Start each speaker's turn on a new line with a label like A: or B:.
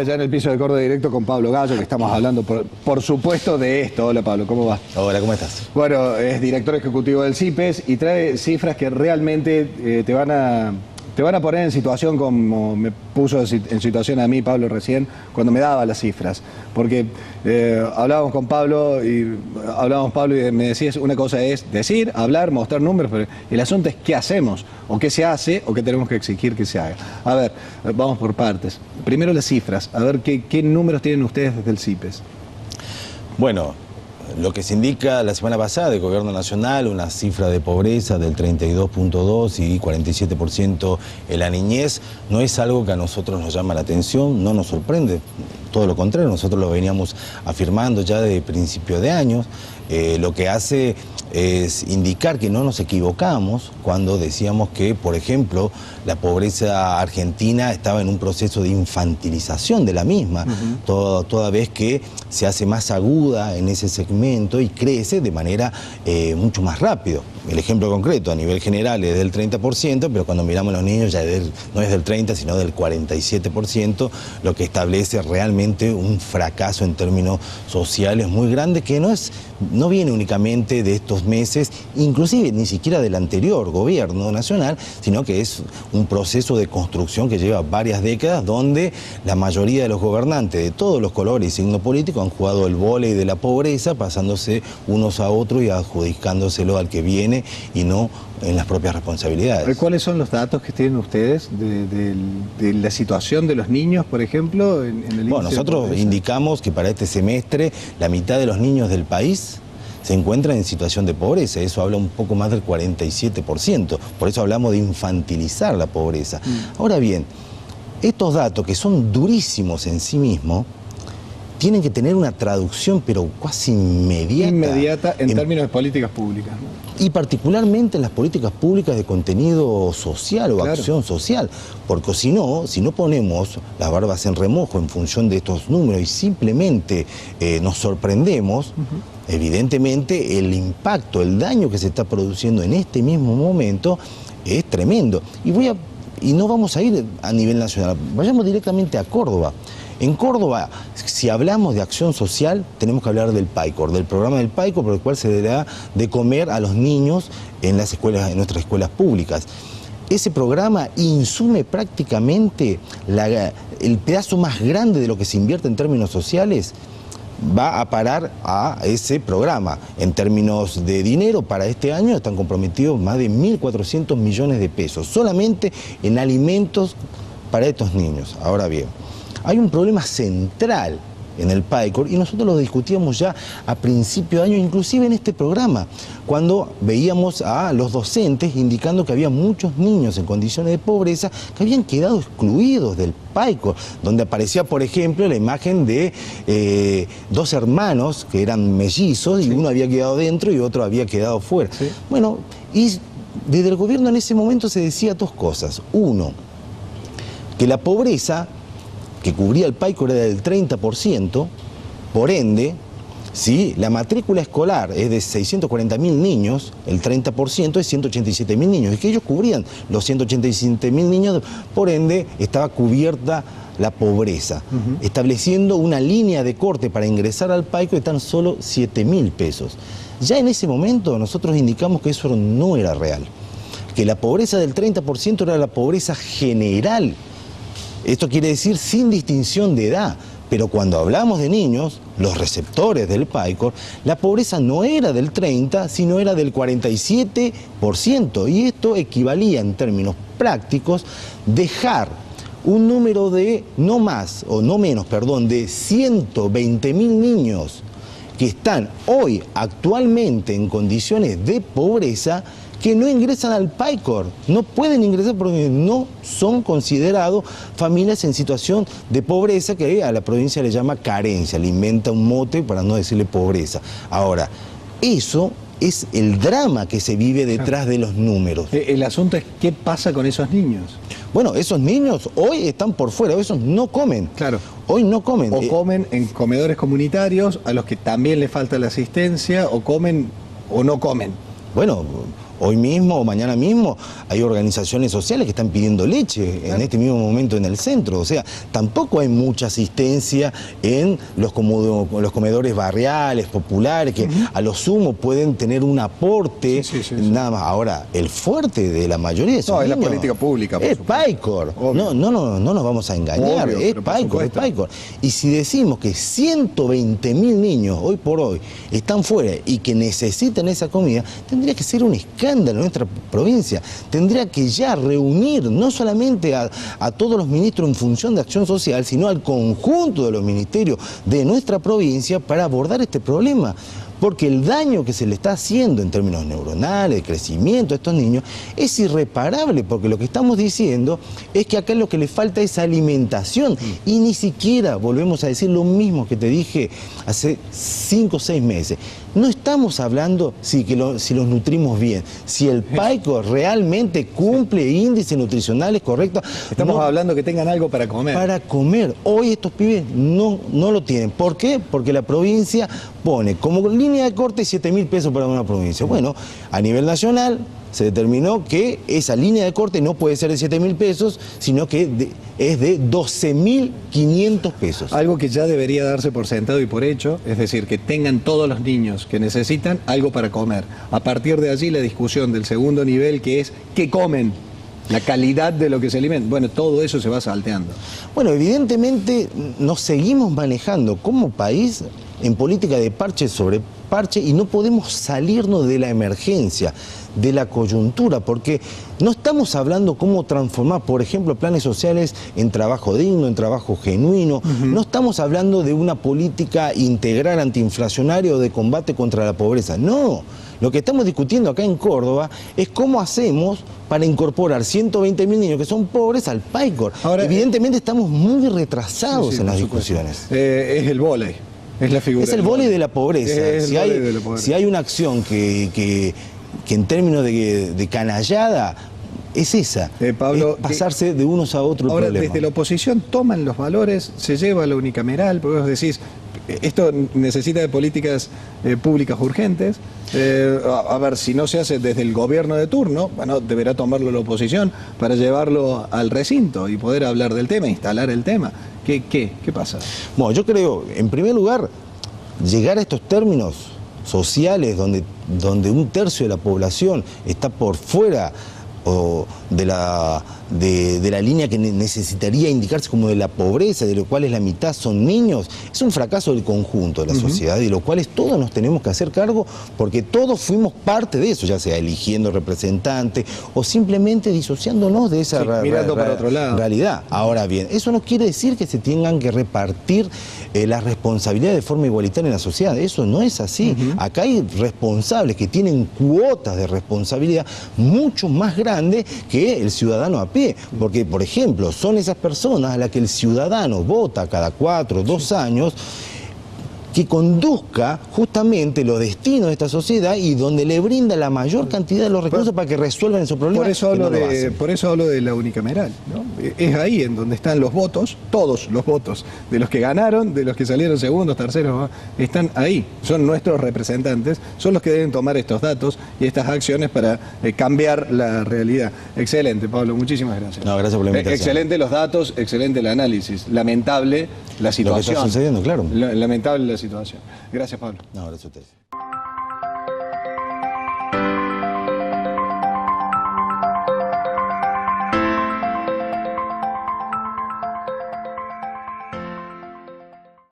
A: allá en el piso de Córdoba Directo con Pablo Gallo, que estamos hablando, por supuesto, de esto. Hola, Pablo, ¿cómo va?
B: Hola, ¿cómo estás?
A: Bueno, es director ejecutivo del CIPES y trae cifras que realmente te van a poner en situación como me puso en situación a mí, Pablo, recién, cuando me daba las cifras. Porque hablábamos con Pablo y me decías, una cosa es decir, hablar, mostrar números, pero el asunto es qué hacemos, o qué se hace, o qué tenemos que exigir que se haga. A ver, vamos por partes. Primero las cifras, a ver qué números tienen ustedes desde el CIPES.
B: Bueno, lo que se indica la semana pasada del Gobierno Nacional, una cifra de pobreza del 32.2 y 47% en la niñez, no es algo que a nosotros nos llama la atención, no nos sorprende, todo lo contrario, nosotros lo veníamos afirmando ya de principio de años. Lo que hace es indicar que no nos equivocamos cuando decíamos que, por ejemplo, la pobreza argentina estaba en un proceso de infantilización de la misma, toda vez que se hace más aguda en ese segmento y crece de manera mucho más rápido. El ejemplo concreto a nivel general es del 30%, pero cuando miramos a los niños ya no es del 30%, sino del 47%, lo que establece realmente un fracaso en términos sociales muy grande, que no viene únicamente de estos meses, inclusive ni siquiera del anterior gobierno nacional, sino que es un proceso de construcción que lleva varias décadas, donde la mayoría de los gobernantes de todos los colores y signos políticos han jugado el vóley de la pobreza, pasándose unos a otros y adjudicándoselo al que viene y no en las propias responsabilidades.
A: ¿Cuáles son los datos que tienen ustedes de la situación de los niños, por ejemplo, en el
B: Bueno, nosotros indicamos que para este semestre la mitad de los niños del país se encuentran en situación de pobreza. Eso habla un poco más del 47%. Por eso hablamos de infantilizar la pobreza. Ahora bien, estos datos, que son durísimos en sí mismos, tienen que tener una traducción, pero casi inmediata
A: en términos de políticas públicas, ¿no?
B: Y particularmente en las políticas públicas de contenido social o acción social. Porque si no ponemos las barbas en remojo en función de estos números y simplemente nos sorprendemos, evidentemente el impacto, el daño que se está produciendo en este mismo momento es tremendo. Y no vamos a ir a nivel nacional, vayamos directamente a Córdoba. En Córdoba, si hablamos de acción social, tenemos que hablar del PAICOR, del programa del PAICOR, por el cual se dará de comer a los niños en las escuelas, en nuestras escuelas públicas. Ese programa insume prácticamente el pedazo más grande de lo que se invierte en términos sociales, va a parar a ese programa. En términos de dinero, para este año están comprometidos más de 1.400 millones de pesos, solamente en alimentos para estos niños. Ahora bien, hay un problema central en el PAICOR y nosotros lo discutíamos ya a principio de año, inclusive en este programa, cuando veíamos a los docentes indicando que había muchos niños en condiciones de pobreza que habían quedado excluidos del PAICOR, donde aparecía, por ejemplo, la imagen de dos hermanos que eran mellizos y uno había quedado dentro y otro había quedado fuera. Bueno, y desde el gobierno en ese momento se decía dos cosas. Uno, que la pobreza que cubría el PAICOR era del 30%, por ende, si la matrícula escolar es de 640.000 niños, el 30% es 187.000 niños, y que ellos cubrían los 187.000 niños, por ende estaba cubierta la pobreza, estableciendo una línea de corte para ingresar al PAICOR de tan solo 7.000 pesos. Ya en ese momento nosotros indicamos que eso no era real, que la pobreza del 30% era la pobreza general. Esto quiere decir sin distinción de edad, pero cuando hablamos de niños, los receptores del PAICOR, la pobreza no era del 30%, sino era del 47%, y esto equivalía en términos prácticos dejar un número de no más, o no menos, perdón, de 120.000 niños que están hoy actualmente en condiciones de pobreza, que no ingresan al PAICOR, no pueden ingresar porque no son considerados familias en situación de pobreza, que a la provincia le llama carencia, le inventa un mote para no decirle pobreza. Ahora, eso es el drama que se vive detrás de los números.
A: El asunto es qué pasa con esos niños.
B: Bueno, esos niños hoy están por fuera, esos no comen.
A: Claro.
B: Hoy no comen.
A: O comen en comedores comunitarios a los que también les falta la asistencia, o comen o no comen.
B: Bueno, Hoy mismo o mañana mismo hay organizaciones sociales que están pidiendo leche en este mismo momento en el centro. O sea, tampoco hay mucha asistencia en los comedores barriales, populares, que a lo sumo pueden tener un aporte, nada más. Ahora, el fuerte de la mayoría de esos niños
A: es la política pública.
B: Es PAICOR. No nos vamos a engañar. Obvio, es PAICOR. Y si decimos que 120.000 niños hoy por hoy están fuera y que necesitan esa comida, tendría que ser un escándalo en nuestra provincia. Tendría que ya reunir no solamente a todos los ministros en función de acción social, sino al conjunto de los ministerios de nuestra provincia para abordar este problema. Porque el daño que se le está haciendo en términos neuronales, de crecimiento a estos niños, es irreparable, porque lo que estamos diciendo es que acá lo que le falta es alimentación. Y ni siquiera volvemos a decir lo mismo que te dije hace 5 o 6 meses. No estamos hablando si los nutrimos bien, si el PAICOR realmente cumple índices nutricionales correctos.
A: Estamos hablando que tengan algo para comer.
B: Para comer. Hoy estos pibes no lo tienen. ¿Por qué? Porque la provincia pone como línea de corte 7.000 pesos para una provincia. Bueno, a nivel nacional se determinó que esa línea de corte no puede ser de 7.000 pesos, sino que es de 12.500 pesos.
A: Algo que ya debería darse por sentado y por hecho, es decir, que tengan todos los niños que necesitan algo para comer. A partir de allí la discusión del segundo nivel, que es ¿qué comen? La calidad de lo que se alimenta. Bueno, todo eso se va salteando.
B: Bueno, evidentemente nos seguimos manejando como país en política de parche sobre parche y no podemos salirnos de la emergencia, de la coyuntura, porque no estamos hablando cómo transformar, por ejemplo, planes sociales en trabajo digno, en trabajo genuino. No estamos hablando de una política integral antiinflacionaria o de combate contra la pobreza. No, lo que estamos discutiendo acá en Córdoba es cómo hacemos para incorporar 120.000 niños que son pobres al PAICOR. Ahora, evidentemente estamos muy retrasados en las discusiones.
A: Es el vóley. Es la figura.
B: Es el vóley de la pobreza. Si hay una acción que en términos de canallada es esa,
A: Pablo,
B: es pasarse de unos a otros.
A: Ahora, desde la oposición toman los valores, se lleva a la unicameral, porque vos decís, esto necesita de políticas públicas urgentes. A ver, si no se hace desde el gobierno de turno, bueno, deberá tomarlo la oposición para llevarlo al recinto y poder hablar del tema, instalar el tema. ¿Qué pasa?
B: Bueno, yo creo, en primer lugar, llegar a estos términos sociales donde 1/3 de la población está por fuera o de la línea que necesitaría indicarse como de la pobreza, de lo cual la mitad son niños, es un fracaso del conjunto de la sociedad, y de lo cual todos nos tenemos que hacer cargo, porque todos fuimos parte de eso, ya sea eligiendo representantes o simplemente disociándonos de esa
A: mirando para otro lado.
B: Realidad. Ahora bien, eso no quiere decir que se tengan que repartir las responsabilidades de forma igualitaria en la sociedad. Eso no es así. Acá hay responsables que tienen cuotas de responsabilidad mucho más grandes que el ciudadano a pie. Porque, por ejemplo, son esas personas a las que el ciudadano vota cada 4 o 2 años, que conduzca justamente los destinos de esta sociedad y donde le brinda la mayor cantidad de los recursos para que resuelvan esos problemas.
A: Por eso hablo de la unicameral, ¿no? Es ahí en donde están los votos, todos los votos, de los que ganaron, de los que salieron segundos, terceros, ¿no? Están ahí, son nuestros representantes, son los que deben tomar estos datos y estas acciones para cambiar la realidad. Excelente, Pablo, muchísimas gracias.
B: No, gracias por la invitación.
A: Excelente los datos, excelente el análisis. Lamentable la situación.
B: Lo que está sucediendo, claro.
A: Lamentable la situación. Gracias, Pablo.
B: No, gracias a ustedes.